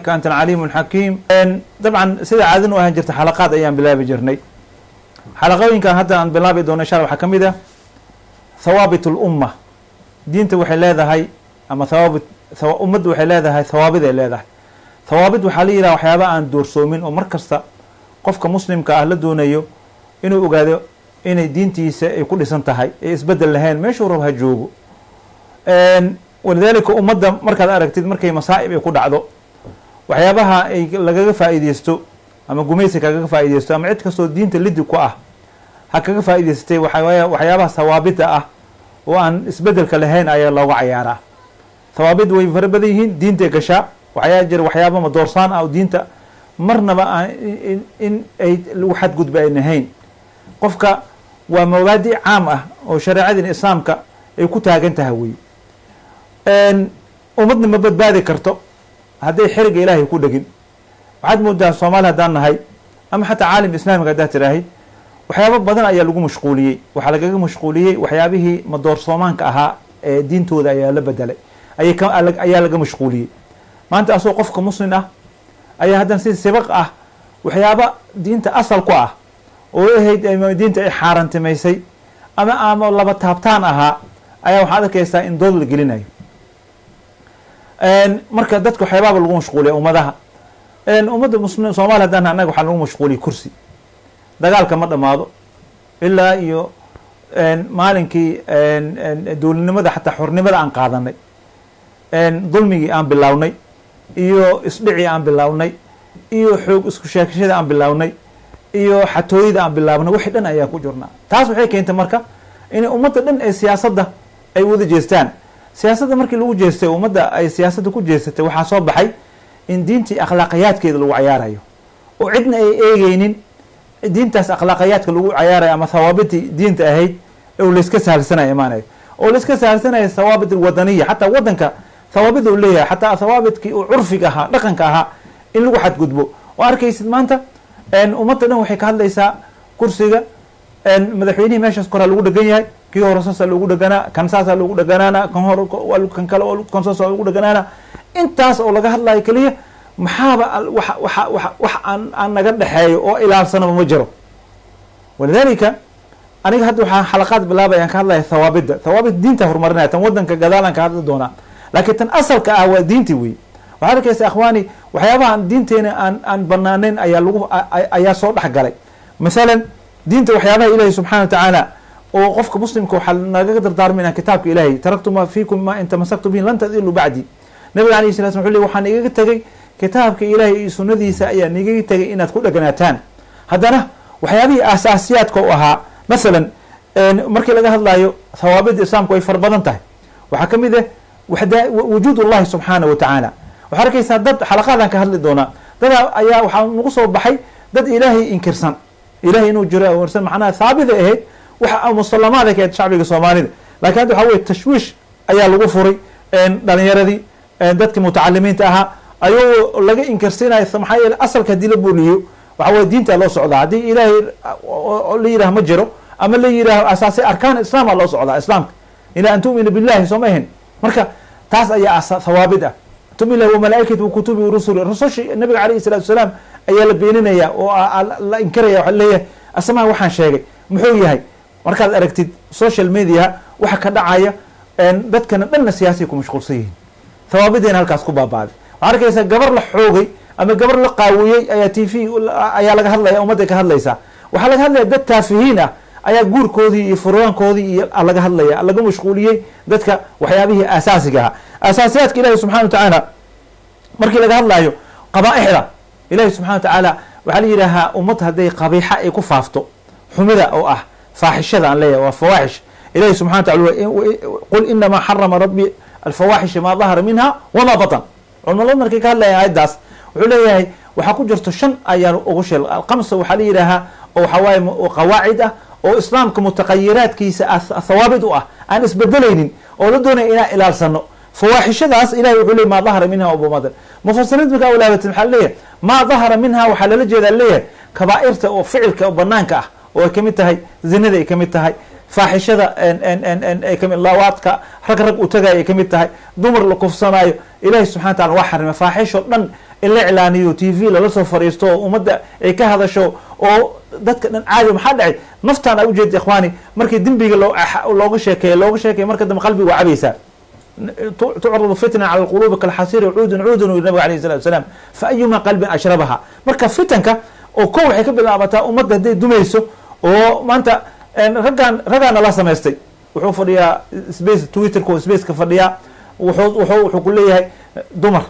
إنك أنت العليم الحكيم. طبعا سيدة عادن وهن جرت حلقات أيام بلا بجرني حلقوين كان حتى عن بلا بدون شر وحكمده ثوابت الأمة دين توحي هذا هاي أما ثوابت أمد وحي هذا هاي ثوابت هذا ثوابت وحاليا وحيابا عن دور سومين ومركزتا قفك مسلم كأهل دونيو إنه أقاده إن دينتي يكون سنتهاي إسبدل لهين ما يشورها جوجو ولذلك أمد مركز أركتيد مركز مصائب يكون عدو وحيابها لقى فائديستو أما قميسك لقى فائديستو أما عد كسو دينت اللي دكوا هكذا فائديستي وحيابها ثوابتها وأن إسبدل كلهين أي الله وعيارة ثوابت ويفربديهن دينتي كشاء وحياجر وحيابها مدورسان أو دينتا مرنا بقى إن الواحد قد بينهين قفك ومبادئ عامة وشريعة الإسلام يكون تاجن تهوي أن ومدن مبد بعد كرتو هذا حرق إلهي يكون دقين وعد مدة الصومال هدان هاي أما حتى عالم إسلامي قدات تراهي وحيابه بدن أيا لقوا مشغولية وحلقة مشغولية وحيابه مدور صومان كأها دين تودا أيا لبدله أيا لقى مشغولية ما أنت أسوق قفك مسلم أيا هذا نسيت سبق وحيابه دينت أصل قاه وهي دينت حارن تميسي أما الله بتهبطان أيا وحده كيسا إن دول الجليناي marka dadku xeebaha lagu mashquulay ummadaha ummadda muslim Soomaaliya hadana anagu waxa lagu mashquulay kursi dagaalka ma dhamaado ilaa iyo maalinkii dawladnimada xataa xornimada aan qaadanay dulmigi aan bilawnay iyo isdhici aan bilawnay iyo xoog isku sheekashada aan bilawnay iyo xatooyada aan bilawnay wixii dhan ayaa ku jirnaa taas waxay keentay marka in ummadda dhan ay siyaasadda ay wada jeestaan siyaasadda markii lagu jeestay ummadda ay siyaasadda ku jeesatay waxaa soo baxay in diintii akhlaaqayaadkeeda lagu ciyaarayo oo cidna ay eegaynin diintaas akhlaaqayaadka lagu ciyaarayo ama thawaabitii diinta ahayd oo la iska sahalsanayo imaanayo oo la iska sahalsanayo thawaabit alwadaniya xataa wadanka thawaabid uu leeyahay xataa thawaabidkii uu curfiga ahaa dhaqanka ahaa in lagu xadgudbo oo arkaysid maanta ummadda dhan waxay ka hadlaysaa kursiga madaxweynihii meeshaas koraa lagu dhagan yahay kii hore saasa loogu dhaganaa kan saasa loogu dhaganaana kan hore kan kale kan saasa loogu dhaganaana intaas oo laga hadlayo kaliya maxaaba wax aan naga dhaxeeyo oo ilaalsanaba ma jiro walidaalika aniga hadda waxaan xalaqaad bilaabay aan ka hadlayo thawaabid diinta horumarinaya tan wadanka gadaalan ka hadli doonaa laakiin tan asalka ah waa diinti wey waxaad arkaysa akhwaani waxyaabaha diinteena aan banaanayn ayaa soo dhex galay masalan diinta waxyaabaha ilaahay subxaana wa tacaala oo qofka muslimka waxa naga dardaarmayna kitaabka ilaahay taraktu ma fiikum ma in tamasaktu bihi lan tadillu ba'di nabiga alayhi salatu wasallam waxaan igaga tagay kitaabka ilaahay iyo sunnadiisa ayaa igaga tagay inaad ku dhaganaataan haddana waxyaabihii asaasiyaadka u ahaa masalan markii laga hadlayo thawaabida islaamku way far badan tahay waxaa kamid ah wujuud Allah subhanahu wa ta'ala waxa arkaysaa dad xalaqadan ka hadli doona dad ayaa waxa nagu soo baxay dad ilaahay inkirsan ilaahay inuu jiro oo warsan macnaha thaabida ahayd waxa muslimiinta ka shacbiga Soomaalida laakiin waxa way tashwiish ayaa lagu furay dhalinyaradii dadka mutacalimiinta ahaa ayuu laga inkarsinay maxay asalka dila buuliyo waxa way diinta loo socdaa hadii ilaahay la yiraahdo ma jiro ama la yiraahdo asaasi arkaan islaam loo socdaa islaamka ila an tu'minu billahi soomahin marka taas ayaa thawaabid ah tu'minu wa malaa'ikatu wa kutubi wa rusuli rusushi nabiga alayhi salatu wasalam ayaa la beeninaya oo la inkaraya waxa leeyahay asmaa waxaan sheegay muxuu yahay markaad aragtid social media waxa ka dhacaya dadkana dhanna siyaasiga ku mashquulsan yihiin thawaabideen halkaas ku baabaaday waxa arkaysa gabar la xoogay ama gabar la qaawiyay ayaa TV ayaa laga hadlaya ummadda ka hadlaysa waxa laga hadlaya dad taafihiin ah ayaa guurkoodii iyo furwaankoodii iyo laga hadlaya laga mashquuliyay dadka waxyaabihii asaasiga ah asaasiyaadka ilaahay subxaanahu wa ta'ala markii laga hadlayo qabaa'ixda ilaahay subxaanahu wa ta'ala waxa la yiraahaa ummad haday qabiixa ay ku faafto xumida oo ah فاحشة عن ليه وفواحش إليه سبحانه وتعالى قل إنما حرم ربي الفواحش ما ظهر منها وما بطن علم الله مركي قال لها هاي داس وعليه وحكو جرتو شن أيار أغشل القمص وحلي لها أو حواي وقواعد أو إسلام كمتغيرات كيس الثوابت أن اسبدلين أو لدون إلى السنة فواحش داس إليه يقول ما ظهر منها أبو مدر مفسرين بك أولاد المحلية ما ظهر منها وحلل جدا ليه كبائرته وفعلك وبنانك oo kamid tahay zinada ay kamid tahay faaxishada ay kamid lawaadka rag u tagay ay kamid tahay dumar la kufsanayo ilaahay subhanahu wa ta'ala waa xarima faaxisho dhan in la iclaaniyo TV lala soo fariisto oo ummadda ay ka hadasho oo dadka dhan caadi maxaa dhacay naftaan ay u jeed ikhwaani markii dembiga looga sheekeeyo marka dambe qalbiga waa cabaysaa تعرض فتنة على القلوب كالحصير عود والنبي عليه الصلاة والسلام فأيما قلب أشربها marka fitanka oo ko waxay ka bilaabataa ummadda haday dumayso oo maanta ragaana la samaystay wuxuu fadhiyaa space twitterka space ka fadhiyaa wuxuu ku leeyahay dumar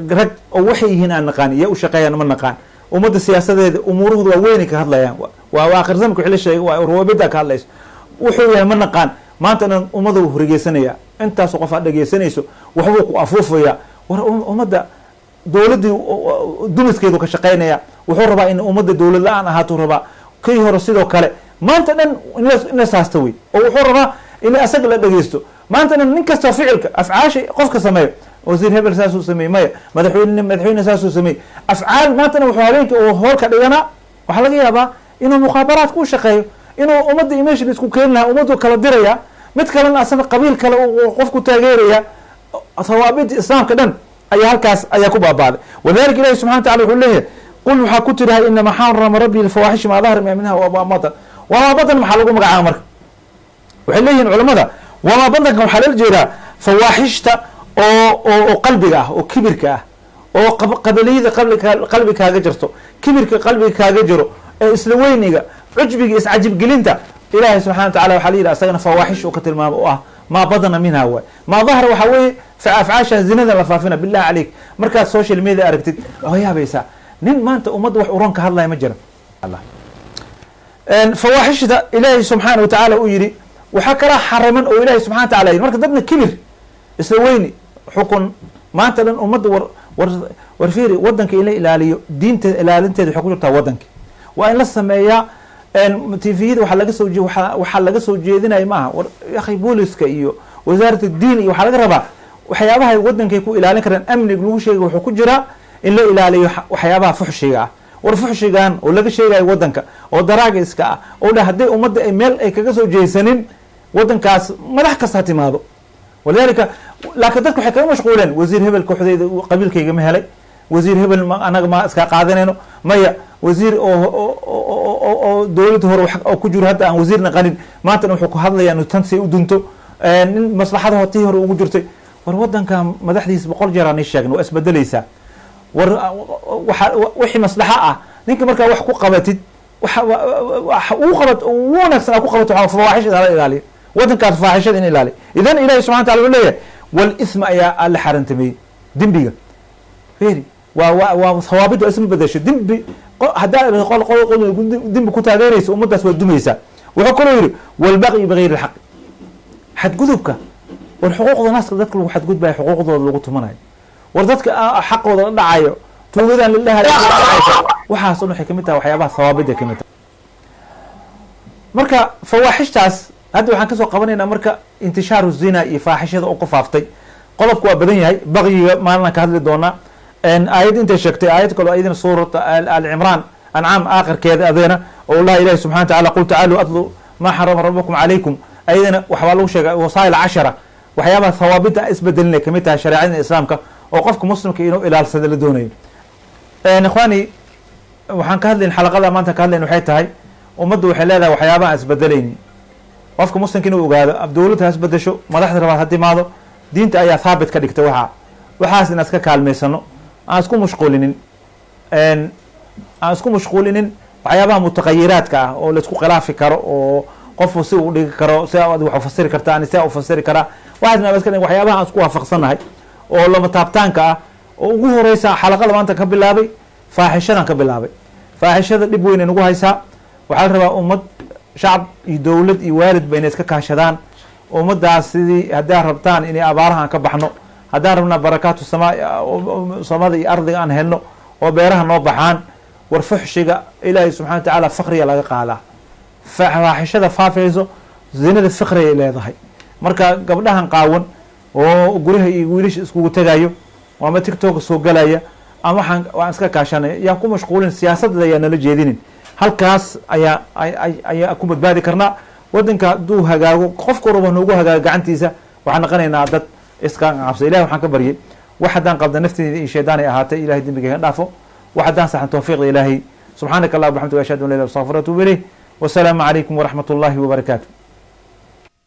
rag oo waxay yihiin aan naqaan iyo u shaqeeyaan ma naqaan ummadda siyaasadeeda umuurahooda waa weyn ka hadlayaan waa aakhir zamanka wixii la sheegay waa ruwaabada ka hadlayso wuxuu yahay ma naqaan maanta ummadda uu horigeysanayaa intaas qof aad dhageysanayso waxbuu ku afuufaya war ummadda dowladii dumiskeedu ka shaqeynaya wuxuu rabaa in ummadda dowlad la-aan ahaatuu rabaa kii hore sidoo kale maanta dhan in la saasta wey oo wuxuu rabaa in asaga la dhageysto maanta dhan nin kastoo ficilka afcaasha qofka sameeyo wasiir hebel saasuu sameeyey maya madaxweyne saasuu sameeyey afcaal maantana wuxuu habeenkii oo hoolka dhiganaa waxaa laga yaabaa inuu mukhaabaraadka u shaqeeyo inuu ummadda imeshin isku keeni lahaa ummaddu kala diraya mid kalena asaga qabiil kale uu qofku taageeraya hawaabida islaamka dhan ayaa halkaas ayaa ku baabaaday walidalika ilahi subxana wataala wuxuu leeyahay qul waxaa ku tirahay inama xarama rabbi alfawaaxish maa dahara minha wamaa batan wamaa batan maxaa lagu magacaaba marka waxay leeyihiin culamada wamaa batanka waxaa lala jeedaa fawaaxishta oo qalbiga ah oo kibirka ah oo qabaliyada qalbi kaaga jirto kibirka qalbiga kaaga jiro ee isla weyniga cujbiga iscajibgelinta ilaahay subxana watacala waxaa la yidhi asagana fawaaxish uu ka tilmaamo oo ah maa badana minha waay maa dahara waxaa weeye afcaasha zinada la faafina billahi caleyk markaad social media aragtid waa yaabaysaa nin maanta ummadda wax uron ka hadlaya ma jira fawaaxishda ilaahay subxaana watacaala uu yidhi waxaa kala xaraman oo ilahay subxana watacala yidhi marka dadna kibir isla weyni xukun maanta dhan ummadda war fiiri wadanka in la ilaaliyo diinta ilaalinteeda waxay ku jirtaa wadanka waa in la sameeyaa tviyada waxaa laga soo jeedinaya maaha war akhi booliska iyo wasaarat diin iyo waxaa laga rabaa waxyaabaha wadankay ku ilaalin karaan amniga lagu sheegay wuxuu ku jiraa in la ilaaliyo waxyaabaha fuxshiga ah war fuxshigan oo laga sheegayo wadanka oo daraagiska ah oo dha hadday ummadda ay meel ay kaga soo jeesanin wadankaas madax kasta ha timaado walidalika laakiin dadka waxay kaga mashquuleen wasiir hebel kooxdeyda qabiilkayga ma helay wasiir hebel anaga ma iska qaadanayno maya wasiir oo dowladda hore oo ku jiro hadda aan wasiirna qanin maantana wuxuu ku hadlayaa inu tan say u dunto nin maslaxada tii hore ugu jirtay war wadanka madaxdiisa 100 jeer aan sheegno waa isbedelaysaa war wixii maslaxa ah ninka markaa wax ku qabatid uu qabat uu wanaagsan ku qabato waxa fawaaxishada la ilaaliyo wadankaas faaxishada in ilaaliyo idan ilaahay subxana wataala wuxuu leeyahay wal isma ayaa la xarantamay dembiga fiiri waa hawaabid waa isma bedesho dembi haddaa dembi ku taageeraysa ummaddaas waa dumaysaa wuxuu kaloo yidhi walbaqyi bigayri alxaq xadgudubka war xuquuqda naaska dadka lagu xadgudbayo xuquuqdooda lagu tumanayo war dadka xaqooda la dhacayo tuugadan la dhahayo waxaas waxay kamid tahay waxyaabaha hawaabida kamid tahay marka fawaaxishtaas hadda waxaan kasoo qabanaynaa marka intishaaru zina iyo faaxishada oo ku faaftay qodobku waa badan yahay baqyiga maalinaan ka hadli doonaa aayad intay sheegtay aayad kaloo ayadina suurata alcimraan ancaam aakhirkeeda adeena oo laha ilahi subxana watacala qul tacaaluu atlu maa xarama rabbukum calaykum ayadana waxbaa lagu sheegay wasaa'il 10 waxyaabaha hawaabida isbedelinay kamid tahay shareecada islaamka oo qofka muslimka inuu ilaalsada la doonayo ikhwaani waxaan ka hadlayn xalaqada maanta ka hadlayn waxay tahay ummaddu waxay leedahay waxyaabaha isbedelayni qofka muslimka inuu ogaado dowladda ha isbedesho madaxda rabaad ha timaado diinta ayaa haabit ka dhigta waxaas inaan iska kaalmaysano aan isku mashquulinin waxyaabaha mutaqayiraadka ah oo laisku khilaafi karo oo qofku si uu dhigi karo si aad wax ufasiri kartaa ani si aa ufasiri karaa waxyaabaha aan isku waafaqsanahay oo lama taabtaanka ah oo ugu horeysa xalaqada maanta ka bilaabay faaxishadan ka bilaabay faaxishada dhib weyn ay nagu haysaa waxaa la rabaa ummad shacab iyo dowlad iyo waalidba inay iska kaashadaan ummadaas sidii haddaa rabtaan inay abaarahan ka baxno haddaan rabnaa barakaatu samada iyo ardiga aan helno oo beeraha noo baxaan war fuxshiga ilaahay subxana watacaala fakriga laga qaadaa faaxishada faafayso zinada fikriga ay leedahay marka gabdhahan qaawan oo guryaha iyo wiilasha iskugu tegayo ama tiktoka soo galaya ama waan iska kaashanay yaan ku mashquulin siyaasadda ayaa nala jeedinin halkaas ayaa ku badbaadi karnaa wadanka hadduu hagaago qofka raba noogu hagaago gacantiisa waxaan naqanaynaa dad iska cabsa ilahi waxaan ka baryay wax haddaan qalda nafteeda iyo shaydaan ay ahaatay ilahay dembiga iga dhaafo wax haddaan saxan tawfiiqda ilaahay subxaanaka allah wabxamdiga ashhadu an la ilaha illa anta astaghfiruka wa atuubu ilayh wasalaamu calaykum waraxmat ullahi wabarakaatu